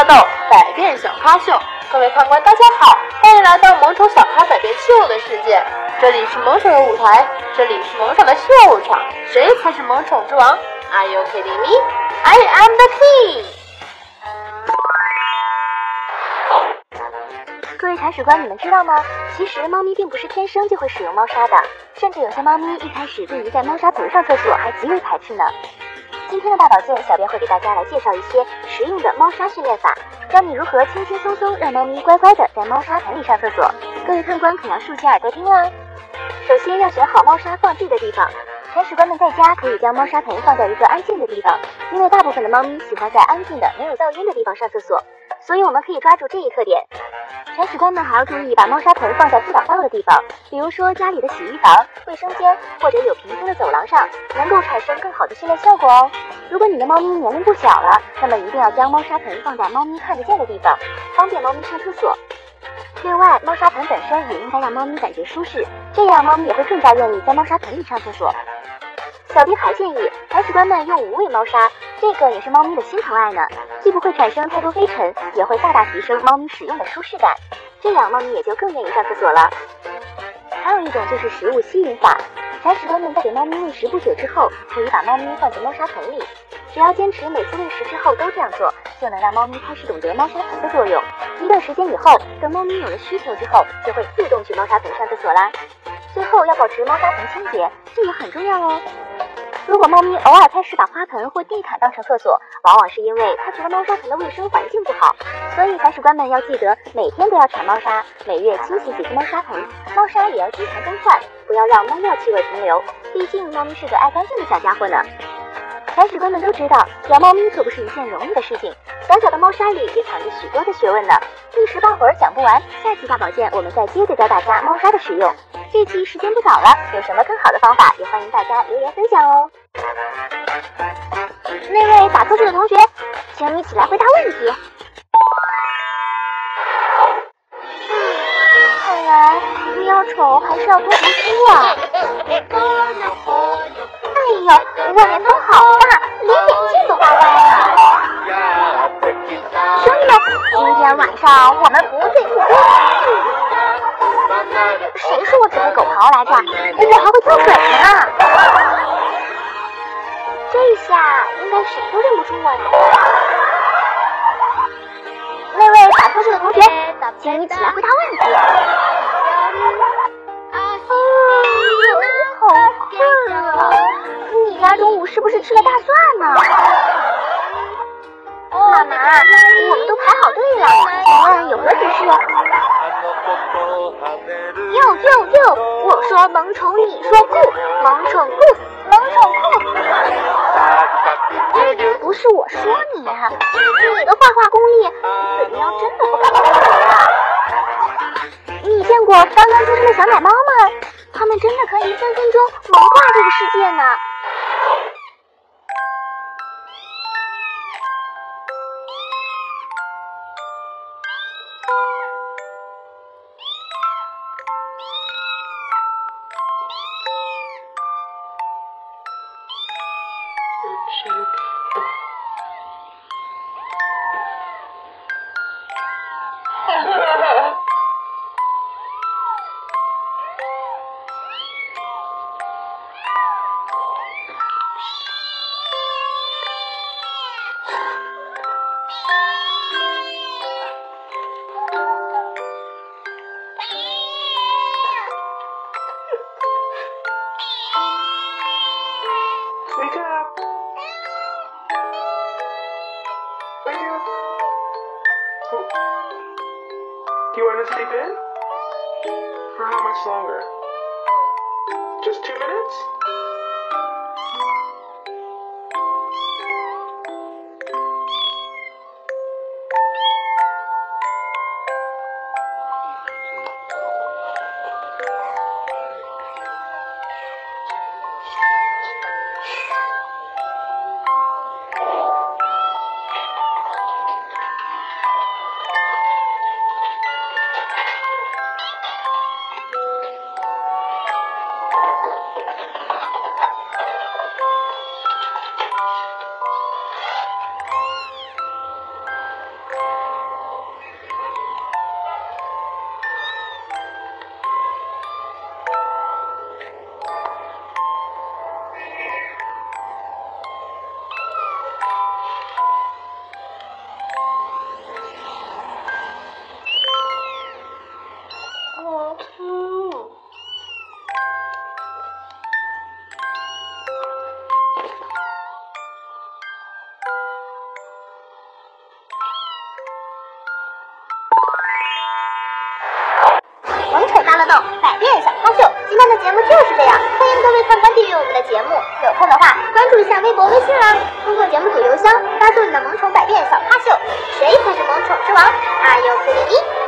乐斗百变小咖秀。各位看官大家好，欢迎来到萌宠小咖百变秀的世界。这里是萌宠的舞台，这里是萌宠的秀场，谁才是萌宠之王？ Are you kidding me? I am the king。 各位铲屎官，你们知道吗？其实猫咪并不是天生就会使用猫砂的，甚至有些猫咪一开始对于在猫砂盆上厕所还极为排斥呢。今天的大保健，小编会给大家来介绍一些实用的猫砂训练法，教你如何轻轻松松让猫咪乖乖的在猫砂盆里上厕所。各位看官可要竖起耳朵听啦！首先要选好猫砂放置的地方，铲屎官们在家可以将猫砂盆放在一个安静的地方，因为大部分的猫咪喜欢在安静的没有噪音的地方上厕所，所以我们可以抓住这一特点。铲屎官们还要注意把猫砂盆放在不挡道的地方，比如说家里的洗衣房、卫生间或者有屏风的走廊上，能够产生更好的训练效果哦。如果你的猫咪年龄不小了，那么一定要将猫砂盆放在猫咪看得见的地方，方便猫咪上厕所。另外，猫砂盆本身也应该让猫咪感觉舒适，这样猫咪也会更加愿意在猫砂盆里上厕所。小编还建议铲屎官们用无味猫砂，这个也是猫咪的心头爱呢，既不会产生太多飞尘，也会大大提升猫咪使用的舒适感，这样猫咪也就更愿意上厕所了。还有一种就是食物吸引法，铲屎官们在给猫咪喂食不久之后，可以把猫咪放进猫砂盆里，只要坚持每次喂食之后都这样做，就能让猫咪开始懂得猫砂盆的作用。一段时间以后，等猫咪有了需求之后，就会自动去猫砂盆上厕所啦。最后要保持猫砂盆清洁，这也很重要哦。如果猫咪偶尔开始把花盆或地毯当成厕所，往往是因为它觉得猫砂盆的卫生环境不好，所以铲屎官们要记得每天都要铲猫砂，每月清洗几次猫砂盆，猫砂也要经常更换，不要让猫尿气味停留，毕竟猫咪是个爱干净的小家伙呢。铲屎官们都知道，养猫咪可不是一件容易的事情，小小的猫砂里也藏着许多的学问呢，一时半会儿讲不完，下期大保健我们再接着教大家猫砂的使用。这期时间不早了，有什么更好的方法，也欢迎大家留言分享哦。那位打瞌睡的同学，请你起来回答问题。看来不要丑还是要多读书啊。哎呦，外面风好大，连眼镜都画歪了。兄弟们，今天晚上我们不醉不归。谁说我只会狗刨来着？我还会跳水呢。这下应该谁都认不出我来了。那位打瞌睡的同学，请你起来回答问题。好困啊！你家中午是不是吃了大蒜呢？妈妈，我们都排好队了，请问有何指示？哟，我说萌宠，你说不，萌宠不，萌宠不。不是我说你啊，你的画画功力怎么样？真的不敢说啊！你见过刚刚出生的小奶猫吗？它们真的可以分分钟萌化这个世界呢。Wake up! Wake up! Do you want to sleep in? For how much longer? Just 2 minutes? 萌宠大乐斗百变小咖秀，今天的节目就是这样，欢迎各位看官订阅我们的节目，有空的话关注一下微博、微信啦。通过节目组邮箱发送你的萌宠百变小咖秀，谁才是萌宠之王？Are you kidding me？